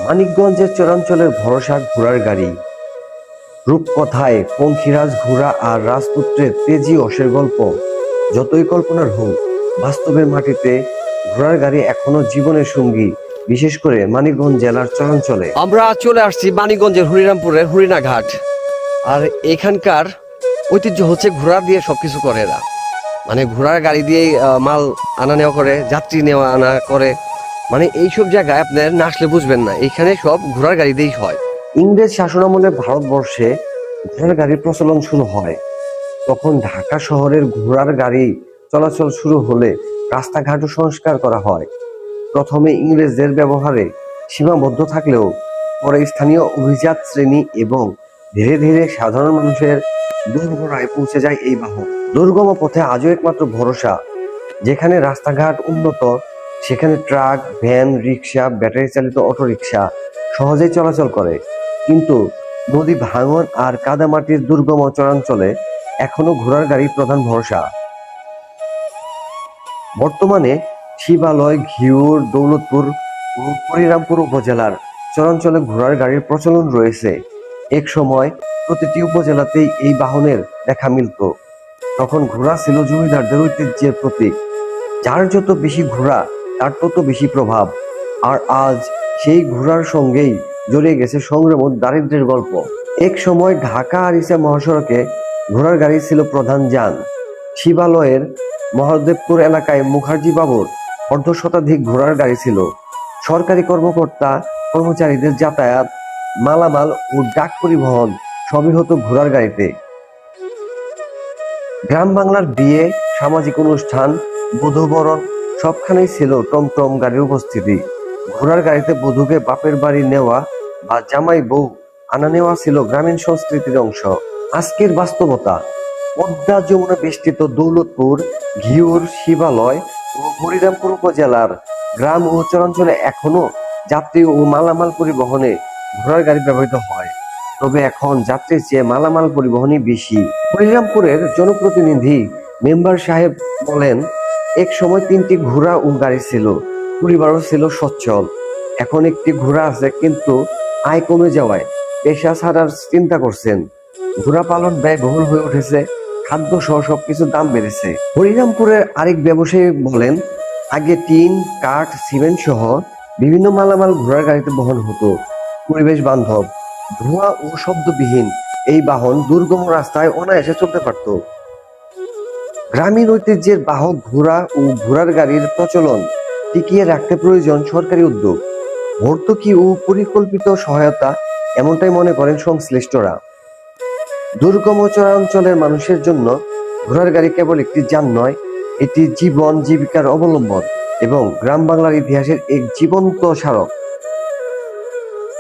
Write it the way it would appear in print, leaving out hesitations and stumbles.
মানিকগঞ্জের চরাঞ্চলের ভরসা ঘোড়ার গাড়ি। রূপকথায় পঙ্খিরাজ ঘোড়া আর রাজপুত্রের তেজি অশের গল্প যতই কল্পনার হোক, বাস্তবের মাটিতে ঘোড়ার গাড়ি এখনো জীবনের সঙ্গী, বিশেষ করে মানিকগঞ্জ জেলার চরাঞ্চলে। আমরা চলে আসছি মানিকগঞ্জের হরিরামপুরের হরিণাঘাট। আর এখানকার ঐতিহ্য হচ্ছে ঘোড়া দিয়ে সবকিছু করে এরা, মানে ঘোড়ার গাড়ি দিয়ে মাল আনা নেওয়া করে, যাত্রী নেওয়া আনা করে। মানে এইসব জায়গায় আপনার না আসলে বুঝবেন না, এখানে সব ঘোড়ার গাড়ি দিয়েই হয়। ইংরেজ শাসনামলে ভারতবর্ষে ঘোড়ার গাড়ির প্রচলন শুরু হয়। তখন ঢাকা শহরের ঘোড়ার গাড়ি চলাচল শুরু হলে রাস্তাঘাটও সংস্কার করা হয়। প্রথমে ইংরেজদের ব্যবহারে সীমাবদ্ধ থাকলেও পরে স্থানীয় অভিজাত শ্রেণী এবং ধীরে ধীরে সাধারণ মানুষের দোরগোড়ায় পৌঁছে যায় এই বাহন। দুর্গম পথে আজও একমাত্র ভরসা। যেখানে রাস্তাঘাট উন্নত, সেখানে ট্রাক, ভ্যান, রিক্সা, ব্যাটারি চালিত অটোরিক্সা সহজেই চলাচল করে। কিন্তু নদী ভাঙন আর কাদামাটির দুর্গম চরাঞ্চলে এখনো ঘোড়ার গাড়ি প্রধান ভরসা। বর্তমানে শিবালয়, ঘিওর, দৌলতপুর ও হরিরামপুর উপজেলার চরাঞ্চলে ঘোড়ার গাড়ির প্রচলন রয়েছে। এক সময় প্রতিটি উপজেলাতেই এই বাহনের দেখা মিলত। তখন ঘোড়া ছিল জমিদারদের ঐতিহ্যের প্রতীক। যার যত বেশি ঘোড়া তার তত বেশি প্রভাব। আর আজ সেই ঘোড়ার সঙ্গেই জড়িয়ে গেছে সংগ্রাম ও দারিদ্র্যের গল্প। এক সময় ঢাকা আরিচা মহাসড়কে ঘোড়ার গাড়ি ছিল প্রধান যান। শিবালয়ের মহাদেবপুর এলাকায় মুখার্জি বাবুর অর্ধশতাধিক ঘোড়ার গাড়ি ছিল। সরকারি কর্মকর্তা কর্মচারীদের যাতায়াত, মালামাল ও ডাক পরিবহন সবই হতো ঘোড়ার গাড়িতে। গ্রাম বাংলার বিয়ে, সামাজিক অনুষ্ঠান, বধূবরণ সবখানেই ছিল টমটম গাড়ির উপস্থিতি। ঘোড়ার গাড়িতে বধূকে বাপের বাড়ি নেওয়া বা জামাই বউ আনা নেওয়া ছিল গ্রামীণ সংস্কৃতির অংশ। আজকের বাস্তবতা, পদ্মা যমুনা বেষ্টিত দৌলতপুর, ঘিওর, শিবালয় ও হরিরামপুর উপজেলার গ্রাম ও চরাঞ্চলে এখনো যাত্রী ও মালামাল পরিবহনে ঘোড়ার গাড়ি ব্যবহৃত হয়। তবে এখন যাত্রীর চেয়ে মালামাল পরিবহনই বেশি। হরিরামপুরের জনপ্রতিনিধি মেম্বার সাহেব বলেন, এক সময় 3টি ঘোড়া ও গাড়ি ছিল, পরিবারও ছিল সচ্ছল। এখন একটি ঘোড়া আছে, কিন্তু আয় কমে যাওয়ায় পেশা ছাড়ার চিন্তা করছেন। ঘোড়া পালন ব্যয়বহুল হয়ে উঠেছে, খাদ্য সহ সবকিছু দাম বেড়েছে। হরিরামপুরের আরেক ব্যবসায়ী বলেন, আগে টিন, কাঠ, সিমেন্ট সহ বিভিন্ন মালামাল ঘোড়ার গাড়িতে বহন হতো। পরিবেশ বান্ধব, ধোঁয়া ও শব্দবিহীন এই বাহন দুর্গম রাস্তায় অনায়াসে চলতে পারত। গ্রামীণ ঐতিহ্যের বাহক ঘোড়া ও ঘোড়ার গাড়ির প্রচলন টিকিয়ে রাখতে প্রয়োজন সরকারি উদ্যোগ, ভর্তুকি ও পরিকল্পিত সহায়তা, এমনটাই মনে করেন সংশ্লিষ্টরা। দুর্গম চরাঞ্চলের মানুষের জন্য ঘোড়ার গাড়ি কেবল একটি যান নয়, এটি জীবন জীবিকার অবলম্বন এবং গ্রাম বাংলার ইতিহাসের এক জীবন্ত স্মারক।